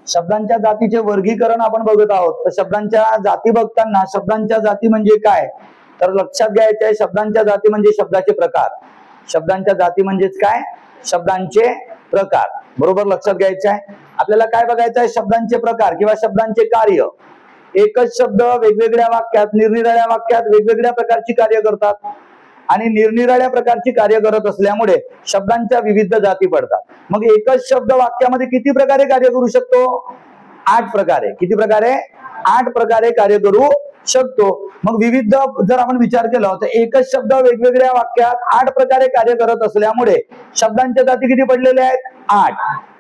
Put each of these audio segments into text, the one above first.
शब्दांच्या जातीचे वर्गीकरण आपण बघत आहोत. तर शब्दांच्या जाती बघताना शब्दांच्या जाती म्हणजे काय तर लक्षात घ्यायचे आहे, शब्दांच्या जाती म्हणजे शब्दाचे प्रकार. शब्दांच्या जाती म्हणजेच काय, शब्दांचे प्रकार. बरोबर लक्षात घ्यायचे आहे. आपल्याला काय बघायचं आहे, शब्दांचे प्रकार किंवा शब्दांचे कार्य. एकच शब्द वेगवेगळ्या वाक्यात निरनिराळ्या वाक्यात वेगवेगळ्या प्रकारची कार्य करतात आणि निरनिराळ्या प्रकारची कार्य करत असल्यामुळे शब्दांच्या विविध जाती पडतात. मग एकच शब्द वाक्यामध्ये किती प्रकारे कार्य करू शकतो, 8 प्रकारे. किती प्रकारे, 8 प्रकारे कार्य करू शकतो. मग विविध जर आपण विचार केला तर एकच शब्द वेगवेगळ्या वाक्यात 8 प्रकारे कार्य करत असल्यामुळे शब्दांच्या जाती किती पडलेल्या आहेत, 8.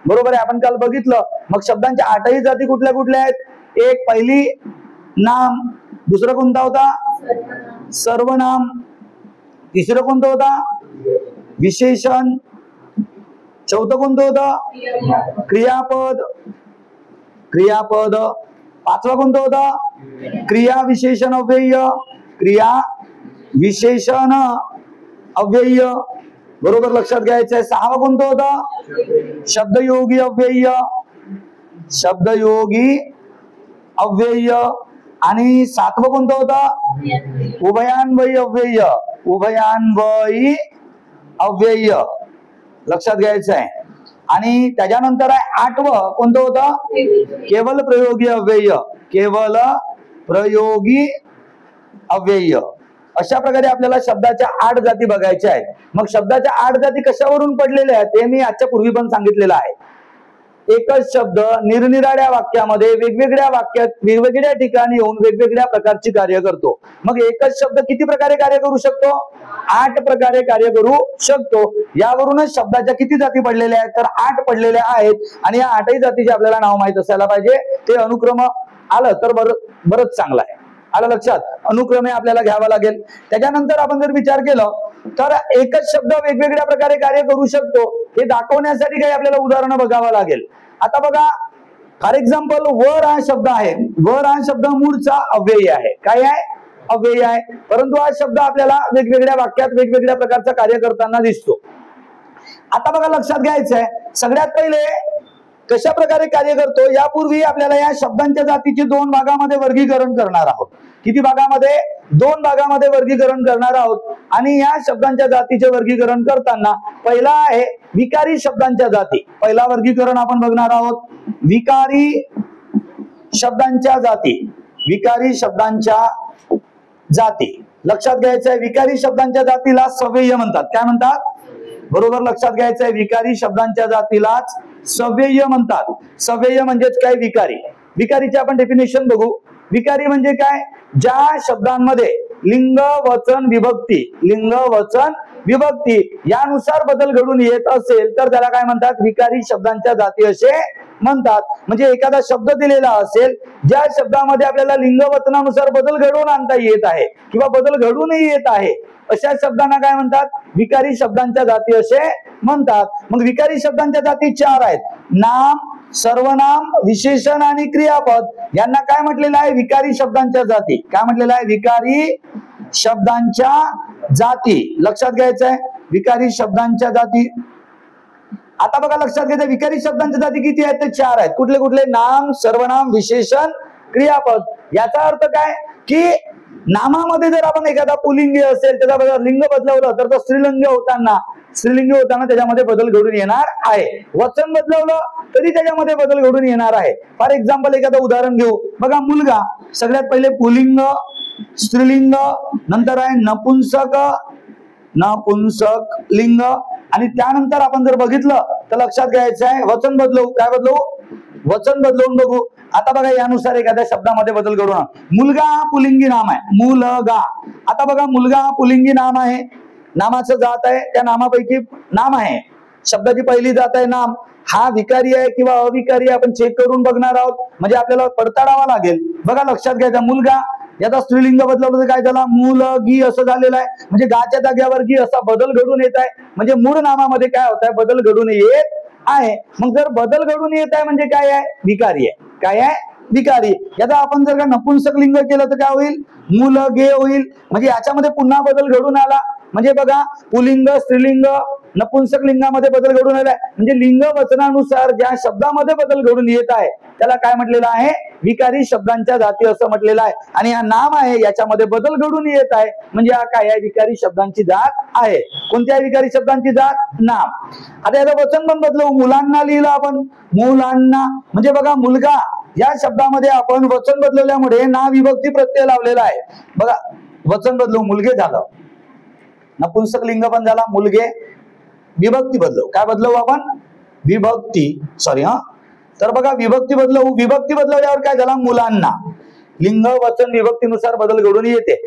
बरोबर आहे, आपण काल बघितलं. मग शब्दांच्या 8ही जाती कुठल्या कुठल्या आहेत, एक पहिली नाम, दुसरं कोणता होता सर्वनाम, तिसरं कोणतं होता विशेषण, चौथं कोणतं होतं क्रियापद, क्रियापद, पाचवा कोणतं होतं क्रिया विशेषण अव्यय, क्रिया विशेषण अव्यय. बरोबर लक्षात घ्यायचं आहे. सहावा कोणतं होतं शब्दयोगी अव्यय, शब्दयोगी अव्यय. आणि सातवं कोणतं होतं उभयान्वयी अव्यय, उभयान्वयी अव्यय. लक्षात घ्यायचं आहे. आणि त्याच्यानंतर आहे 8वं कोणतं होतं केवल प्रयोगी अव्यय, केवल प्रयोगी अव्यय. अशा प्रकारे आपल्याला शब्दाच्या 8 जाती बघायच्या आहेत. मग शब्दाच्या 8 जाती कशावरून पडलेल्या आहेत ते मी आजच्या पूर्वी पण सांगितलेलं आहे. एकच शब्द निरनिराळ्या वाक्यामध्ये वेगवेगळ्या वाक्यात वेगवेगळ्या ठिकाणी येऊन वेगवेगळ्या प्रकारची कार्य करतो. मग एकच शब्द किती प्रकारे कार्य करू शकतो, 8 प्रकारे कार्य करू शकतो. यावरूनच शब्दाच्या किती जाती पडलेल्या आहेत तर 8 पडलेल्या आहेत. आणि या 8ही जातीचे आपल्याला नाव माहित असायला पाहिजे. ते अनुक्रम आलं तर बरंच चांगलं आहे. आलं लक्षात, अनुक्रमे आपल्याला घ्यावा लागेल. त्याच्यानंतर आपण जर विचार केला तर एकच शब्द वेगवेगळ्या प्रकारे कार्य करू शकतो हे दाखवण्यासाठी काही आपल्याला उदाहरणं बघावं लागेल. आता बघा, फॉर एक्झाम्पल वर हा शब्द आहे. वर हा शब्द मूळचा अव्यय आहे. काय आहे, अव्यय आहे. परंतु हा शब्द आपल्याला वेगवेगळ्या वाक्यात वेगवेगळ्या प्रकारचा कार्य करताना दिसतो. आता बघा लक्षात घ्यायचं आहे, सगळ्यात पहिले कशा प्रकारे कार्य करतो यापूर्वी आपल्याला या शब्दांच्या जातीचे 2 भागामध्ये वर्गीकरण करणार आहोत. किती भागामध्ये, 2 भागामध्ये वर्गीकरण करणार आहोत. आणि या शब्दांच्या जातीचे वर्गीकरण करताना पहिला आहे विकारी शब्दांच्या जाती. पहिला वर्गीकरण आपण बघणार आहोत विकारी शब्दांच्या जाती. विकारी शब्दांच्या जाती लक्षात घ्यायचं आहे. विकारी शब्दांच्या जातीला सव्यय म्हणतात. काय म्हणतात, बरोबर लक्षात घ्यायचं आहे. विकारी शब्दांच्या जातीलाच सव्यय म्हणतात. सव्यय म्हणजेच काय, विकारी. विकारीचे आपण डेफिनेशन बघू. विकारी म्हणजे काय, ज्या शब्दांमध्ये लिंग वचन विभक्ती, लिंग वचन विभक्ती यानुसार बदल घडून येत असेल तर त्याला काय म्हणतात, विकारी शब्दांच्या जाती असे म्हणतात. म्हणजे एखादा शब्द दिलेला असेल ज्या शब्दामध्ये आपल्याला लिंग वचनानुसार बदल घडवून आणता येत आहे किंवा बदल घडूनही येत आहे अशा शब्दांना काय म्हणतात, विकारी शब्दांच्या जाती असे म्हणतात. मग विकारी शब्दांच्या जाती 4 आहेत. नाम, सर्वनाम, विशेषण आणि क्रियापद यांना काय म्हटलेलं आहे, विकारी शब्दांच्या जाती. काय म्हटलेलं आहे, विकारी शब्दांच्या जाती. लक्षात घ्यायचं आहे, विकारी शब्दांच्या जाती. आता बघा लक्षात घ्यायचं, विकारी शब्दांच्या जाती किती आहेत, ते 4 आहेत. कुठले कुठले, नाम, सर्वनाम, विशेषण, क्रियापद. याचा अर्थ काय की नामामध्ये जर आपण एखादा पुलिंगी असेल त्याचा लिंग बदलवलं तर तो स्त्रीलिंग होताना त्याच्यामध्ये बदल घडून येणार आहे. वचन बदलवलं तरी त्याच्यामध्ये बदल घडून येणार आहे. फॉर एक्झाम्पल एखादं उदाहरण घेऊ. बघा, मुलगा सगळ्यात पहिले पुलिंग, स्त्रीलिंग, नंतर आहे नपुंसक, नपुंसक लिंग. आणि त्यानंतर आपण जर बघितलं तर लक्षात घ्यायचं आहे वचन बदलवू. काय बदलवू, वचन बदलवून बघू. आता बघा यानुसार एखाद्या शब्दामध्ये बदल घडून, मुलगा हा पुलिंगी नाम आहे, मुलगा. आता बघा, मुलगा हा पुलिंगी नाम आहे, नामाचं जात आहे, त्या नामापैकी नाम आहे, शब्दाची पहिली जात आहे नाम. हा विकारी आहे किंवा अविकारी आहे आपण चेक करून बघणार आहोत, म्हणजे आपल्याला पडताळावा लागेल. बघा लक्षात घ्यायचं, मुलगा याचा स्त्रीलिंग बदलवलं तर काय झाला, मुलगी असं झालेलं आहे. म्हणजे गाच्या जाग्यावर गी असा बदल घडून येत आहे. म्हणजे मूळ नामामध्ये काय होत आहे, बदल घडून येत आहे. मग जर बदल घडून येत आहे म्हणजे काय आहे, विकारी आहे. काय आहे, विकारी. याचा आपण जर का नपुंसक लिंग केलं तर काय होईल, मुलगे होईल. म्हणजे याच्यामध्ये पुन्हा बदल घडून आला. म्हणजे बघा, पुलिंग, स्त्रीलिंग, नपुंसक लिंगामध्ये बदल घडून आलाय म्हणजे लिंग वचनानुसार ज्या शब्दामध्ये बदल घडून येत आहे त्याला काय म्हटलेलं आहे, विकारी शब्दांच्या जाती असं म्हटलेलं आहे. आणि हा नाम आहे याच्यामध्ये बदल घडून येत आहे म्हणजे हा काय आहे, विकारी शब्दांची जात आहे. कोणत्या विकारी शब्दांची जात, नाम. आता याचं वचन पण बदलवू, मुलांना लिहिलं आपण, मुलांना म्हणजे बघा मुलगा या शब्दामध्ये आपण वचन बदलवल्यामुळे ना विभक्ती प्रत्यय लावलेला आहे. बघा वचन बदलवू, मुलगे झालं, नपुंसक लिंग पण झाला, मुलगे. विभक्ती बदलवू, काय बदलवू आपण, विभक्ती, सॉरी हा. तर बघा विभक्ती बदलवू, विभक्ती बदलवल्यावर काय झाला, मुलांना. लिंग वचन विभक्तीनुसार बदल घडून येते.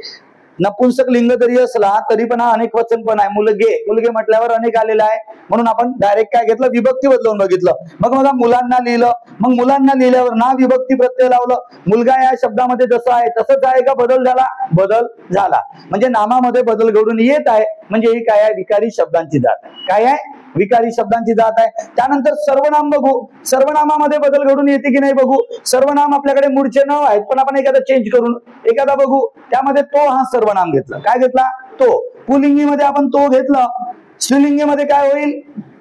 नपुंसक लिंग जरी असला तरी पण हा अनेक वचन पण आहे. मुलगे, मुलगे म्हटल्यावर अनेक आलेला आहे म्हणून आपण डायरेक्ट काय घेतलं, विभक्ती बदलवून बघितलं. मग बघा मुलांना लिहिलं, मग मुलांना लिहिल्यावर ना विभक्ती प्रत्यय लावलं. मुलगा या शब्दामध्ये जसं आहे तसंच आहे का, बदल झाला, बदल झाला. म्हणजे नामामध्ये बदल घडून येत आहे म्हणजे ही काय आहे, विकारी शब्दांची जात. काय आहे, विकारी शब्दांची जात आहे. त्यानंतर सर्वनाम बघू, सर्वनामामध्ये बदल घडून येते की नाही बघू. सर्वनाम आपल्याकडे मूळचे नाव आहेत पण आपण एखादा चेंज करून एखादा बघू. त्यामध्ये तो हा सर्वनाम घेतला, काय घेतला, तो. पुल्लिंगीमध्ये आपण तो घेतलं, स्त्रीलिंगीमध्ये काय होईल,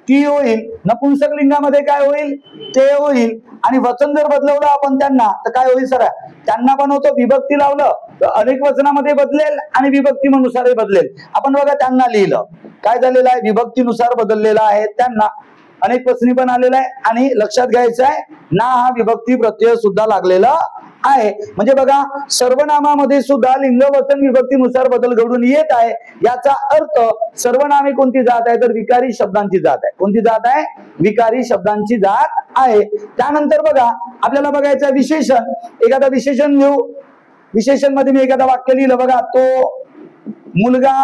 ती होईल. नपुंसक लिंगामध्ये काय होईल, ते होईल. आणि वचन जर बदलवलं आपण त्यांना तर काय होईल, सर त्यांना पण होतं, विभक्ती लावलं तर अनेक वचनामध्ये बदलेल आणि विभक्तीनुसारही बदलेल. आपण बघा त्यांना लिहिलं, काय झालेलं आहे, विभक्तीनुसार बदललेलं आहे. त्यांना अनेक वचनी पण आलेलं आहे आणि लक्षात घ्यायचं आहे ना हा विभक्ती प्रत्यय सुद्धा लागलेला आहे. म्हणजे बघा सर्वनामामध्ये सुद्धा लिंग वचन विभक्तीनुसार बदल घडून येत आहे. याचा अर्थ सर्वनामे कोणती जात आहे तर विकारी शब्दांची जात आहे. कोणती जात आहे, विकारी शब्दांची जात आहे. त्यानंतर बघा आपल्याला बघायचं विशेषण. एखादा विशेषण घेऊ, विशेषण मध्ये मी एखादा वाक्य लिहिलं बघा, तो मुलगा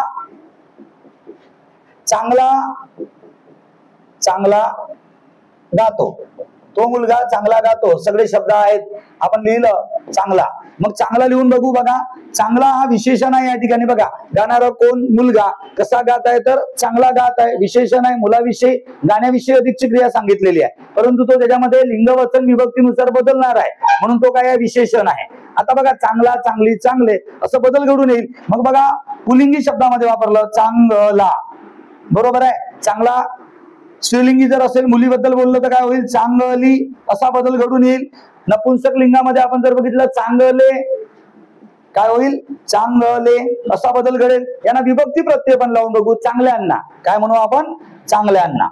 चांगला चांगला गातो. तो मुलगा चांगला गातो, सगळे शब्द आहेत, आपण लिहिलं चांगला. मग चांगला लिहून बघू. बघा चांगला हा विशेषण आहे या ठिकाणी. बघा गाणारा कोण, मुलगा. कसा गात आहे तर चांगला गात आहे, विशेषण आहे. मुलाविषयी गाण्याविषयी अधिकची क्रिया सांगितलेली आहे परंतु तो त्याच्यामध्ये लिंग वचन विभक्तीनुसार बदलणार आहे म्हणून तो काय आहे, विशेषण आहे. आता बघा चांगला, चांगली, चांगले असं बदल घडून येईल. मग बघा पुल्लिंगी शब्दामध्ये वापरलं चांगला, बरोबर आहे. चांगला स्त्रीलिंगी जर असेल, मुलीबद्दल बोललं तर काय होईल, चांगली असा बदल घडून येईल. नपुंसक लिंगामध्ये आपण जर बघितलं चांगले, काय होईल, चांगले असा बदल घडेल. यांना विभक्ती प्रत्यय पण लावून बघू. चांगल्यांना काय म्हणू आपण, चांगल्यांना,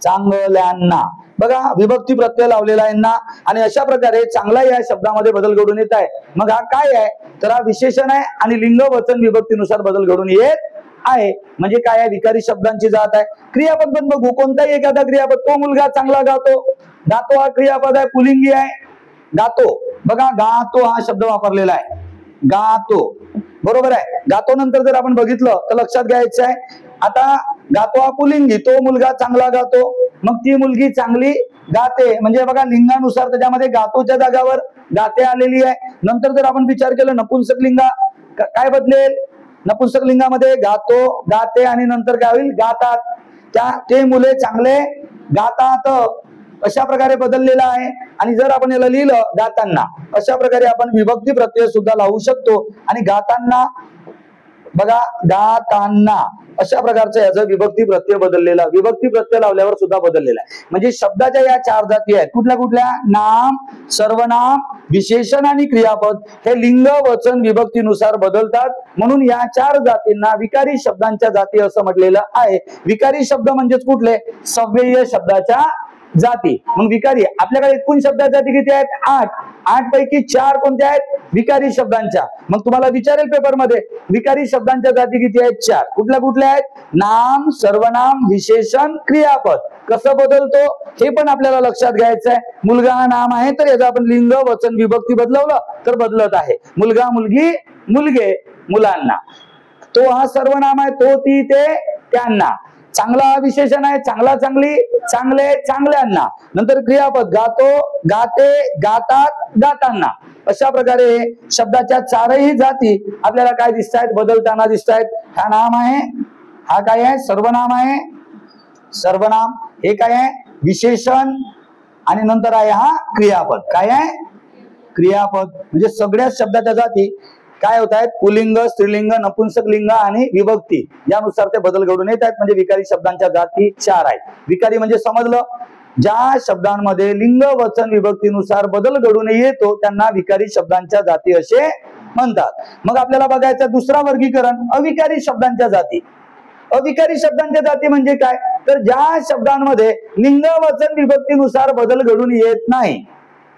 चांगल्यांना. बघा विभक्ती प्रत्यय लावलेला आहे ना. आणि अशा प्रकारे चांगला या शब्दामध्ये बदल घडून येत आहे. मग हा काय आहे तर हा विशेषण आहे आणि लिंग वचन विभक्तीनुसार बदल घडून येत आहे. म्हणजे काय आहे, विकारी शब्दांची जात आहे. क्रियापद पण बघू, कोणताही एखादा क्रियापद. तो मुलगा चांगला गातो, गातो हा क्रियापद आहे, पुल्लिंगी आहे. गातो, बघा गातो हा शब्द वापरलेला आहे, गातो, बरोबर आहे. गातो नंतर जर आपण बघितलं तर लक्षात घ्यायचं आहे, आता गातो हा पुल्लिंगी, तो मुलगा चांगला गातो, मग ती मुलगी चांगली गाते. म्हणजे बघा लिंगानुसार त्याच्यामध्ये गातोच्या जागावर गाते आलेली आहे. नंतर जर आपण विचार केला नपुंसक लिंगा काय बदलेल, नपुंसक लिंगामध्ये गातो, गाते आणि नंतर काय होईल, गातात. ते मुले चांगले गातात अशा प्रकारे बदललेला आहे. आणि जर आपण याला लिहिलं गातांना, अशा प्रकारे आपण विभक्ती प्रत्यय सुद्धा लावू शकतो. आणि गातांना बघा, गातांना अशा प्रकारचं याचं विभक्ती प्रत्यय बदललेला, विभक्ती प्रत्यय लावल्यावर सुद्धा बदललेला आहे. म्हणजे शब्दाच्या या चार जाती आहेत. कुठल्या कुठल्या, नाम, सर्वनाम, विशेषण आणि क्रियापद. हे लिंग वचन विभक्तीनुसार बदलतात म्हणून या चार जातींना विकारी शब्दांच्या जाती असं म्हटलेलं आहे. विकारी शब्द म्हणजेच कुठले, सव्यय शब्दाच्या जाती. मग विकारी आपल्याकडे एकूण शब्दाच्या जाती किती आहेत, 8. 8 पैकी 4 कोणत्या आहेत, विकारी शब्दांच्या. मग तुम्हाला विचारेल पेपर मध्ये विकारी शब्दांच्या जाती किती आहेत, 4. कुठल्या कुठल्या आहेत, नाम, सर्वनाम, विशेषण, क्रियापद. कसं बदलतो हे पण आपल्याला लक्षात घ्यायचं आहे. मुलगा हा नाम आहे तर याचं आपण लिंग वचन विभक्ती बदलवलं तर बदलत आहे. मुलगा, मुलगी, मुलगे, मुलांना. तो हा सर्वनाम आहे, तो, ती, ते, त्यांना. चांगला हा विशेषण आहे, चांगला, चांगली, चांगले, चांगल्यांना. नंतर क्रियापद, गातो, गाते, गातात, गातांना. अशा प्रकारे शब्दाच्या चारही जाती आपल्याला काय दिसत आहेत, बदलताना दिसत आहेत. हा नाम आहे, हा काय आहे, सर्वनाम आहे, सर्वनाम. हे काय आहे, विशेषण. आणि नंतर आहे हा क्रियापद. काय आहे, क्रियापद. म्हणजे सगळ्या शब्दाच्या जाती काय होत आहेत? पुल्लिंग, स्त्रीलिंग, नपुंसक लिंग आणि विभक्ती यानुसार ते बदल घडून येत आहेत. म्हणजे विकारी शब्दांच्या जाती 4 आहेत. विकारी म्हणजे समजलं, ज्या शब्दांमध्ये लिंग वचन विभक्तीनुसार बदल घडून येतो त्यांना विकारी शब्दांच्या जाती असे म्हणतात. मग आपल्याला बघायचं दुसरा वर्गीकरण, अविकारी शब्दांच्या जाती. अविकारी शब्दांच्या जाती म्हणजे काय? तर ज्या शब्दांमध्ये लिंग वचन विभक्तीनुसार बदल घडून येत नाही,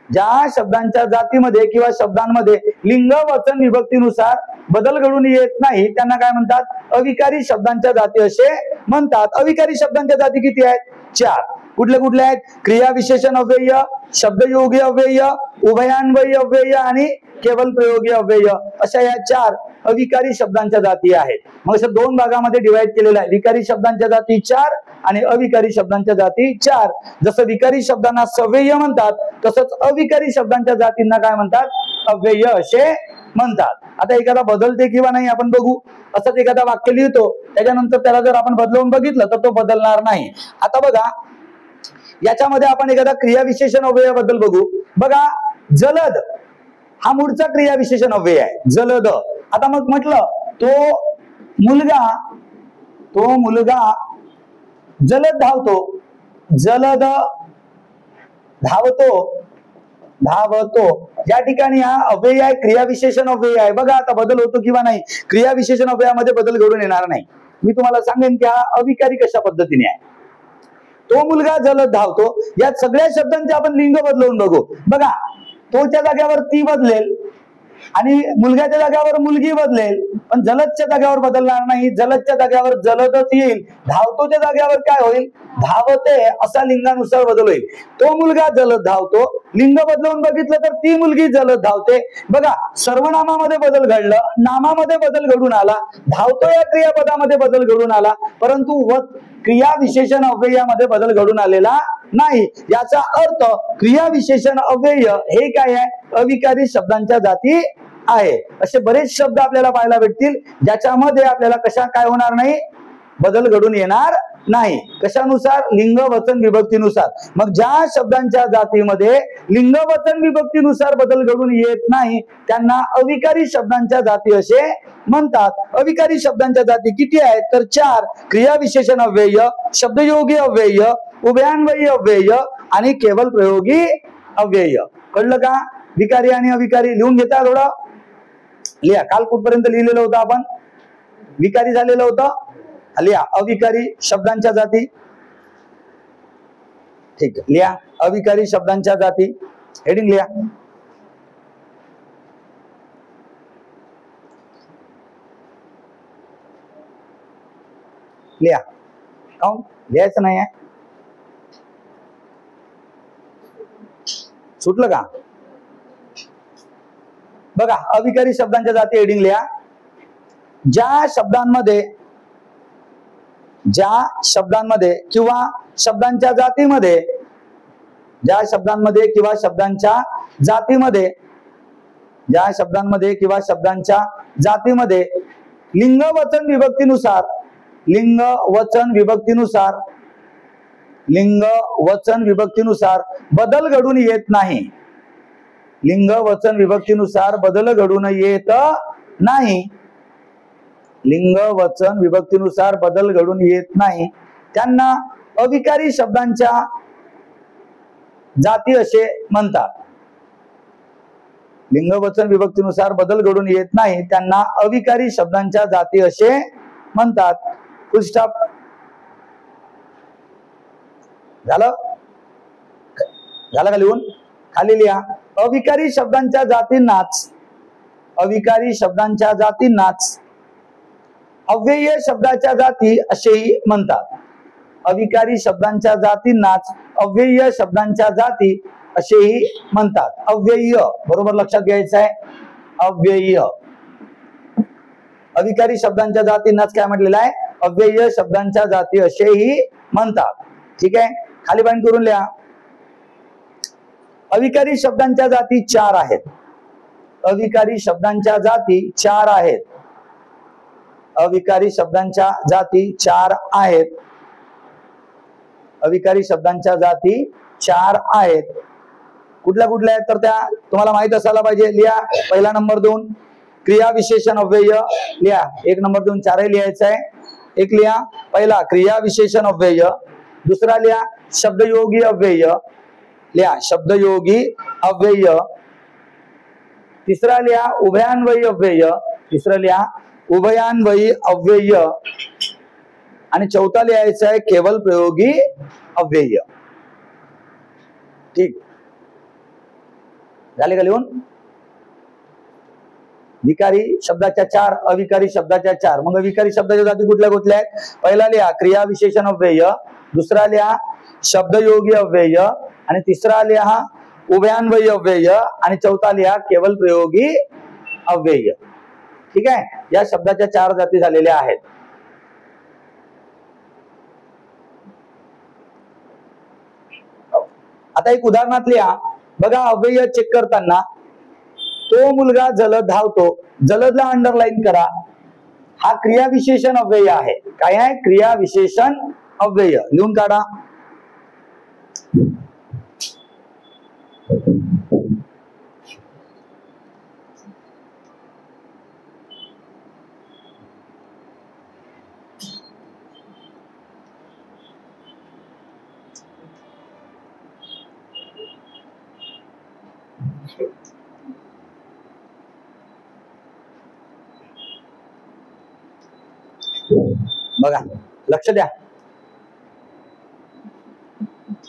ज्या शब्दांच्या जातीमध्ये किंवा शब्दांमध्ये लिंग वचन विभक्तीनुसार बदल घडून येत नाही त्यांना काय म्हणतात? अविकारी शब्दांच्या जाती असे म्हणतात. अविकारी शब्दांच्या जाती किती आहेत? 4. कुठले कुठले आहेत? क्रिया विशेषण अव्यय, शब्दयोगी अव्यय, उभयान्वयी अव्यय आणि केवल प्रयोगी अव्यय अशा या 4 अविकारी शब्दांच्या जाती आहेत. मग असं 2 भागामध्ये डिवाइड केलेलं आहे. विकारी शब्दांच्या जाती 4 आणि अविकारी शब्दांच्या जाती 4. जसं विकारी शब्दांना सव्यय म्हणतात तसंच अविकारी शब्दांच्या जातींना काय म्हणतात? अव्यय असे म्हणतात. आता एखादा बदलते किंवा नाही आपण बघू. असंच एखादा वाक्य लिहितो त्याच्यानंतर त्याला जर आपण बदलवून बघितलं तर तो बदलणार नाही. आता बघा याच्यामध्ये आपण एखादा क्रिया विशेषण अव्यय बद्दल बघू. बघा जलद हा मूळचा क्रिया विशेषण अव्यय आहे, जलद. आता मग म्हटलं तो मुलगा जलद धावतो, जलद धावतो या ठिकाणी हा अव्यय आहे, क्रिया विशेषण अव्यय आहे. बघा आता बदल होतो किंवा नाही? क्रिया विशेषण अव्ययामध्ये बदल घडून येणार नाही. मी तुम्हाला सांगेन की हा अविकारी कशा पद्धतीने आहे. तो मुलगा जलद धावतो, या सगळ्या शब्दांचे आपण लिंग बदलवून बघू. बघा तोच्या जाग्यावर ती बदलेल आणि मुलग्याच्या जाग्यावर मुलगी बदलेल, पण जलदच्या जाग्यावर बदलणार नाही. जलदच्या जाग्यावर जलदच येईल. धावतोच्या जाग्यावर काय होईल? धावते असा लिंगानुसार बदल होईल. तो मुलगा जलद धावतो, लिंग बदलवून बघितलं तर ती मुलगी जलद धावते. बघा सर्वनामामध्ये बदल घडलं, नामामध्ये बदल घडून आला, धावतो या क्रियापदामध्ये बदल घडून आला, परंतु क्रिया विशेषण अव्ययामध्ये बदल घडून आलेला नाही. याचा अर्थ क्रिया विशेषण अव्यय हे काय आहे? अविकारी शब्दांच्या जाती आहे. असे बरेच शब्द आपल्याला पाहायला भेटतील ज्याच्यामध्ये आपल्याला कशा काय होणार नाही? बदल घडून येणार नाही. कशानुसार? लिंग वचन विभक्तीनुसार. मग ज्या शब्दांच्या जातीमध्ये लिंग वचन विभक्तीनुसार बदल घडून येत नाही त्यांना अविकारी शब्दांच्या जाती असे म्हणतात. अविकारी शब्दांच्या जाती किती आहेत? तर 4. क्रिया विशेषण अव्यय, शब्दयोगी अव्यय, उभयान्वयी अव्यय आणि केवल प्रयोगी अव्यय. कळलं का? विकारी आणि अविकारी लिहून घेता. थोडं लिहा. काल कुठपर्यंत लिहिलेलं होतं आपण? विकारी झालेलं होतं. लिहा अविकारी शब्दांच्या जाती. ठीक आहे, लिहा अविकारी शब्दांच्या जाती. हेडिंग लिहा. लिहा. काऊन लिहायचं नाही आहे? सुटलं का? बघा अविकारी शब्दांच्या जाती हेडिंग लिहा. ज्या शब्दांमध्ये किंवा शब्दांच्या जातीमध्ये, ज्या शब्दांमध्ये किंवा शब्दांच्या जातीमध्ये लिंग वचन विभक्तीनुसार बदल घडून येत नाही. लिंग वचन विभक्तीनुसार बदल घडून येत नाही. लिंग वचन विभक्तीनुसार बदल घडून येत नाही त्यांना अविकारी शब्दांच्या जाती असे म्हणतात. लिंग वचन विभक्तीनुसार बदल घडून येत नाही त्यांना अविकारी शब्दांच्या जाती असे म्हणतात. फुल स्टॉप. झालं का लिहून? खाली लिहा. अविकारी शब्दांच्या जातींनाच अव्यय शब्दाच्या जाती असेही म्हणतात. अविकारी शब्दांच्या जातींनाच अव्यय शब्दांच्या जाती असेही म्हणतात. अव्यय बरोबर लक्षात घ्यायचं आहे. अव्यय अविकारी शब्दांच्या जातींनाच काय म्हटलेलं आहे? अव्यय शब्दांच्या जाती असेही म्हणतात. ठीक आहे, खाली बाईंड करून लिहा. अविकारी शब्दांच्या जाती 4 आहेत. अविकारी शब्दांच्या जाती 4 आहेत. अविकारी शब्दांच्या जाती 4 आहेत. अविकारी शब्दांच्या जाती 4 आहेत. कुठल्या कुठल्या आहेत तर त्या तुम्हाला माहित असायला पाहिजे. लिहा. पहिला नंबर 2 क्रिया विशेषण अव्यय लिहा, 1 नंबर देऊन 4 लिहायचं आहे. एक लिहा, पहिला क्रिया विशेषण अव्यय, दुसरा लिहा शब्दयोगी अव्यय, लिहा शब्दयोगी अव्यय, तिसरा लिहा उभयान्वयी अव्यय, तिसरं लिहा उभयान्वयी अव्यय, आणि चौथा लिहायचा आहे केवल प्रयोगी अव्यय. ठीक झाले का लिहून? विकारी शब्दाच्या 4, अविकारी शब्दाच्या 4. मग विकारी शब्दाच्या जाती कुठल्या कुठल्या आहेत? पहिला लिहा क्रिया विशेषण अव्यय, दुसरा लिहा शब्दयोगी अव्यय, आणि तिसरा लिहा उभयान्वयी अव्यय, आणि चौथा लिहा केवल प्रयोगी अव्यय. ठीक आहे, या शब्दाच्या 4 जाती झालेल्या आहेत. आता एक उदाहरणात लिहा बघा, अव्यय चेक करताना तो मुलगा जलद धावतो, जलदला अंडरलाईन करा. हा क्रिया विशेषण अव्यय आहे. काय आहे? क्रिया विशेषण अव्यय. लिहून काढा. बघा लक्ष द्या,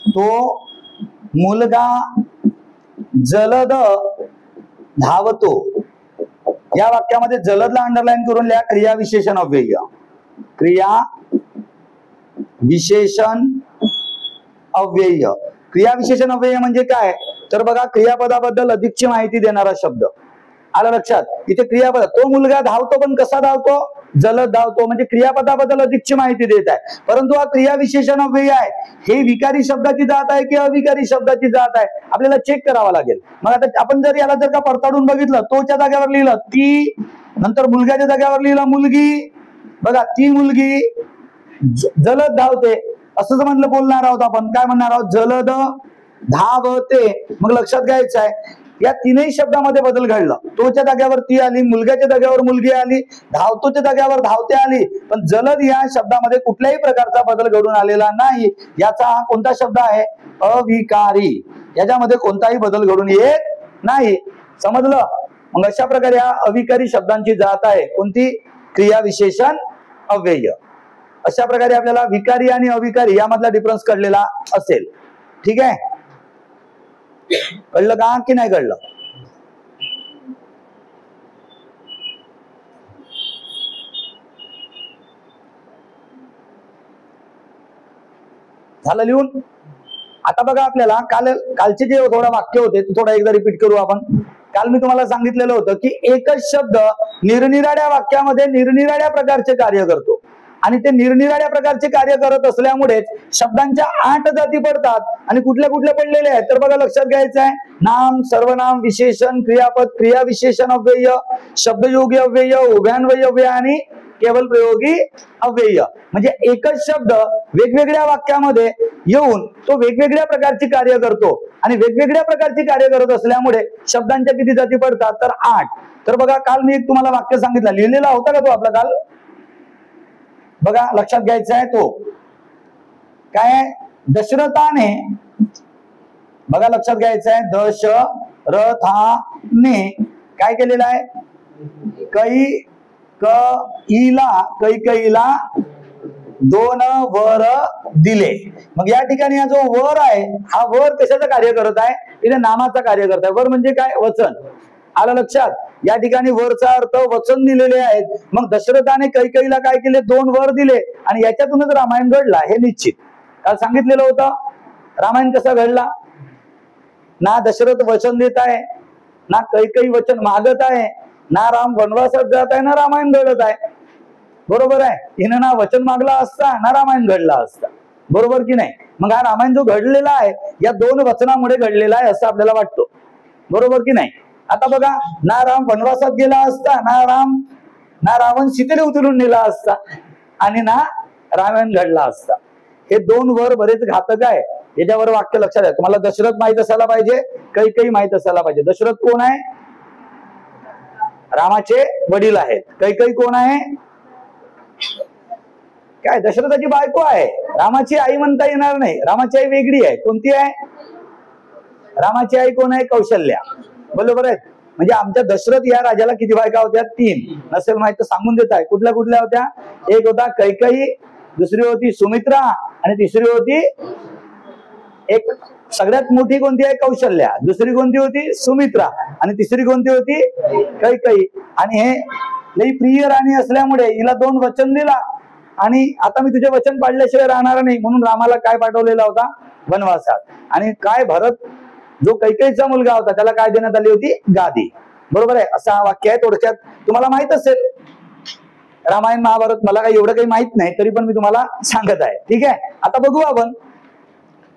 तो मुलगा जलद धावतो, या वाक्यामध्ये जलदला अंडरलाईन करून लिहा क्रिया विशेषण अव्यय. क्रिया विशेषण अव्यय. क्रिया विशेषण अव्यय म्हणजे काय? तर बघा क्रियापदाबद्दल अधिकची माहिती देणारा शब्द. आलं लक्षात? इथे क्रियापद, तो मुलगा धावतो, पण कसा धावतो? जलद धावतो, म्हणजे क्रियापदाबद्दल अधिकची माहिती देत आहे. परंतु हा क्रिया विशेषण अव्यय आहे. हे विकारी शब्दाची जात आहे की अविकारी शब्दाची जात आहे आपल्याला चेक करावं लागेल. मग आता आपण जर याला जर का पडताळून बघितलं, तोच्या जागेवर लिहिलं ती, नंतर मुलग्याच्या जागेवर लिहिलं मुलगी. बघा ती मुलगी जलद धावते असं म्हटलं बोलणार आहोत आपण. काय म्हणणार आहोत? जलद धावते. मग लक्षात घ्यायचं आहे या तीनही शब्दामध्ये बदल घडला. तोच्या जागेवर ती आली, मुलग्याच्या जागेवर मुलगी आली, धावतोच्या जागेवर धावते आली, पण जलद या शब्दामध्ये कुठल्याही प्रकारचा बदल घडून आलेला नाही. याचा हा कोणता शब्द आहे? अविकारी. याच्यामध्ये कोणताही बदल घडून येत नाही. समजलं? मग अशा प्रकारे या अविकारी शब्दांची जात आहे कोणती? क्रिया विशेषण अव्यय. अशा प्रकारे आपल्याला विकारी आणि अविकारी यामधला डिफरन्स कळलेला असेल. ठीक आहे, कळलं का की नाही कळलं? झालं लिहून? आता बघा आपल्याला कालचे जे थोडं वाक्य होते ते थोडं एकदा रिपीट करू आपण. काल मी तुम्हाला सांगितलेलं होतं की एकच शब्द निरनिराळ्या वाक्यामध्ये निरनिराळ्या प्रकारचे कार्य करतो, आणि ते निरनिराळ्या प्रकारचे कार्य करत असल्यामुळे शब्दांच्या 8 जाती पडतात. आणि कुठल्या कुठल्या पडलेल्या आहेत तर बघा लक्षात घ्यायचं आहे. नाम, सर्वनाम, विशेषण, क्रियापद, क्रिया विशेषण अव्यय, शब्दयोगी अव्यय, उभयान्वयी अव्यय आणि केवल प्रयोगी अव्यय. म्हणजे एकच शब्द वेगवेगळ्या वाक्यामध्ये येऊन तो वेगवेगळ्या प्रकारची कार्य करतो, आणि वेगवेगळ्या प्रकारची कार्य करत असल्यामुळे शब्दांच्या किती जाती पडतात तर 8. तर बघा काल मी एक तुम्हाला वाक्य सांगितलं, लिहिलेला होता का तो आपला काल? बघा लक्षात घ्यायचा आहे तो काय? दशरथाने, बघा लक्षात घ्यायचं आहे, दशरथाने काय केलेलं आहे? कैकेयीला 2 वर दिले. मग या ठिकाणी हा जो वर आहे, हा वर कशाचं कार्य करत आहे? तिने नामाचा कार्य करत आहे. वर म्हणजे काय? वचन. आलं लक्षात? या ठिकाणी वरचा अर्थ वचन दिलेले आहेत. मग दशरथाने कैकेयीला काय केले? 2 वर दिले, आणि याच्यातूनच रामायण घडला हे निश्चित. काल सांगितलेलं होतं रामायण कसा घडला. ना दशरथ वचन देत आहे, ना कैकेयी वचन मागत आहे, ना राम वनवासात जात आहे, ना रामायण घडत आहे. बरोबर आहे? हिनं ना वचन मागला असता ना रामायण घडला असता. बरोबर की नाही? मग हा रामायण जो घडलेला आहे या 2 वचनामुळे घडलेला आहे असं आपल्याला वाटतं. बरोबर की नाही? आता बघा, ना राम वनवासात गेला असता, ना रावण सीतेला उचलून नेला असता, आणि ना रामायण घडला असता. हे 2 वर बरेच घातक आहे. याच्यावर वाक्य लक्षात आहे. तुम्हाला दशरथ माहित असायला पाहिजे, कैकेयी माहित असायला पाहिजे. दशरथ कोण आहे? रामाचे वडील आहेत. कैकई कोण आहे? काय दशरथाची बायको आहे. रामाची आई म्हणता येणार नाही, रामाची आई वेगळी आहे. कोणती आहे? रामाची आई कोण आहे? कौशल्या. बरोबर आहे. म्हणजे आमच्या दशरथ या राजाला किती बायका होत्या? 3. नसेल माहित तर सांगून देत आहे. कुठल्या कुठल्या होत्या? एक होता कैकई, दुसरी होती सुमित्रा, आणि तिसरी होती एक सगळ्यात मोठी कोणती आहे? कौशल्या. दुसरी कोणती होती? सुमित्रा. आणि तिसरी कोणती होती? कैकई. आणि हे लई प्रिय राणी असल्यामुळे हिला 2 वचन दिला, आणि आता मी तुझे वचन पाळल्याशिवाय राहणार नाही, म्हणून रामाला काय पाठवलेला होता? वनवासात. आणि काय भरत जो कैकईचा मुलगा होता त्याला काय देण्यात आली होती? गादी. बरोबर आहे. असं वाक्य आहे. थोडक्यात तुम्हाला माहित असेल रामायण महाभारत, मला काही एवढं काही माहित नाही, तरी पण मी तुम्हाला सांगत आहे. ठीक आहे. आता बघू आपण.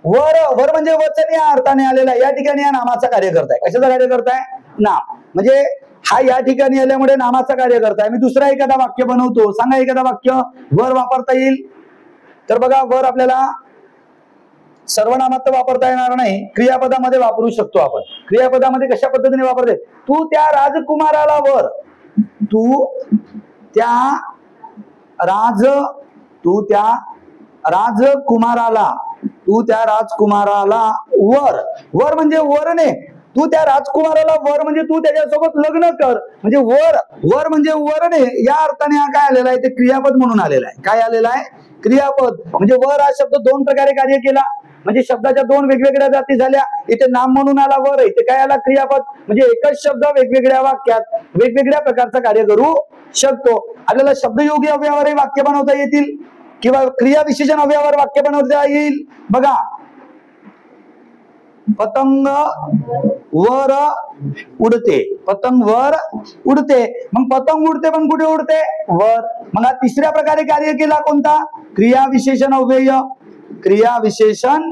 वर, वर म्हणजे वचन या अर्थाने आलेला. या ठिकाणी या नामाचा कार्य करताय. कशाचा कार्य करताय? नाम. म्हणजे हा या ठिकाणी आल्यामुळे नामाचा कार्य करताय. मी दुसरा एखादा वाक्य बनवतो. सांगा एखादा वाक्य वर वापरता येईल. तर बघा, वर आपल्याला सर्वनामात तर वापरता येणार नाही, क्रियापदामध्ये वापरू शकतो आपण. क्रियापदामध्ये कशा पद्धतीने वापरते? तू त्या राजकुमाराला वर, तू त्या राजकुमाराला, तू त्या राजकुमाराला वर. वर म्हणजे वरने. तू त्या राजकुमाराला वर म्हणजे तू त्याच्यासोबत लग्न कर. म्हणजे वर, वर म्हणजे वरने, या अर्थाने हा काय आलेला आहे? ते क्रियापद म्हणून आलेला आहे. काय आलेला आहे? क्रियापद. म्हणजे वर हा शब्द 2 प्रकारे कार्य केला. म्हणजे शब्दाच्या 2 वेगवेगळ्या जाती झाल्या. इथे नाम म्हणून आला वर, इथे काय आला? क्रियापद. म्हणजे एकच शब्द वेगवेगळ्या वाक्यात वेगवेगळ्या प्रकारचं कार्य करू शकतो. आपल्याला शब्दयोगी अव्ययावर वाक्य बनवता येतील, किंवा क्रिया विशेषण अव्ययावर वाक्य बनवता येईल. बघा, पतंग वर उडते. पतंग वर उडते. मग पतंग उडते पण कुठे उडते? वर. मग हा तिसऱ्या प्रकारे कार्य केला. कोणता? क्रिया विशेषण अव्यय. क्रिया विशेषण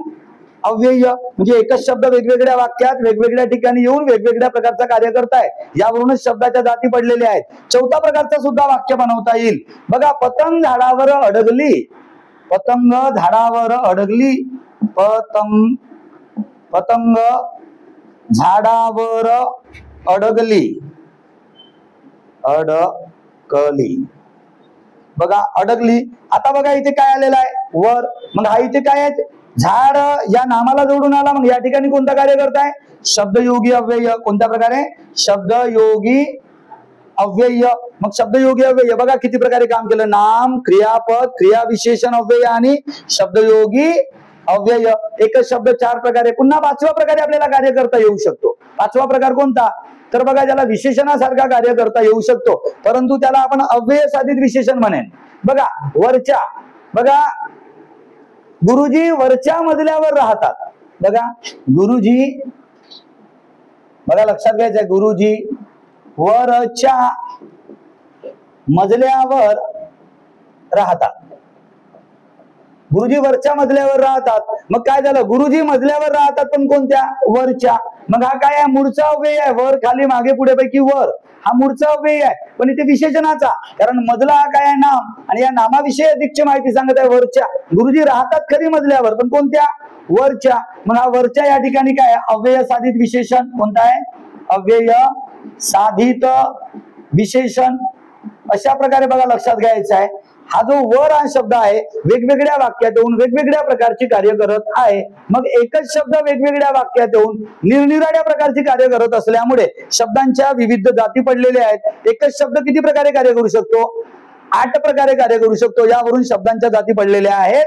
अव्यय म्हणजे एकच शब्द वेगवेगळ्या वाक्यात वेगवेगळ्या ठिकाणी येऊन वेगवेगळ्या प्रकारचा कार्य करताय. यावरूनच शब्दाच्या जाती पडलेल्या आहेत. चौथा प्रकारचा सुद्धा वाक्य बनवता येईल. बघा, पतंग झाडावर अडगली. पतंग झाडावर अडगली. पतंग झाडावर अडगली. अडकली. बघा, अडकली. आता बघा इथे काय आलेलं आहे? वर. मग हा इथे काय आहे? झाड या नामाला जोडून आला. मग या ठिकाणी कोणता कार्य करताय? शब्दयोगी अव्यय. कोणत्या प्रकारे? शब्दयोगी अव्यय. मग शब्दयोगी अव्यय बघा किती प्रकारे काम केलं. नाम, क्रियापद, क्रिया विशेषण अव्यय आणि शब्दयोगी अव्यय. एकच शब्द 4 प्रकारे. पुन्हा 5व्या प्रकारे आपल्याला कार्य करता येऊ शकतो. 5वा प्रकार कोणता? तर बघा, ज्याला विशेषणासारखा कार्य करता येऊ शकतो, परंतु त्याला आपण अव्यय साधित विशेषण म्हणेन. बघा, वरच्या. बघा, गुरुजी वरच्या मजल्यावर राहतात. बघा, गुरुजी, बघा लक्षात घ्यायचंय, गुरुजी वरच्या मजल्यावर राहतात. गुरुजी वरच्या मजल्यावर राहतात. मग काय झालं? गुरुजी मजल्यावर राहतात पण कोणत्या? वरच्या. मग हा काय आहे? मूळचा अव्यय आहे. वर, खाली, मागे, पुढे पैकी वर हा मूळचा अव्यय आहे, पण इथे विशेषणाचा. कारण मजला हा काय आहे? नाम. आणि या नामाविषयी अधिकची माहिती सांगत आहे वरच्या. गुरुजी राहतात खरी मजल्यावर पण कोणत्या? वरच्या. मग हा वरच्या या ठिकाणी काय आहे? अव्यय साधित विशेषण. कोणता आहे? अव्यय साधित विशेषण. अशा प्रकारे बघा लक्षात घ्यायचं आहे. हा जो वर हा शब्द आहे वेगवेगळ्या वाक्यात येऊन वेगवेगळ्या प्रकारची कार्य करत आहे. मग एकच शब्द वेगवेगळ्या वाक्यात येऊन निरनिराळ्या प्रकारची कार्य करत असल्यामुळे शब्दांच्या विविध जाती पडलेल्या आहेत. एकच शब्द किती प्रकारे कार्य करू शकतो? 8 प्रकारे कार्य करू शकतो. यावरून शब्दांच्या जाती पडलेल्या आहेत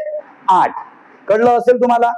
8. कळलं असेल तुम्हाला.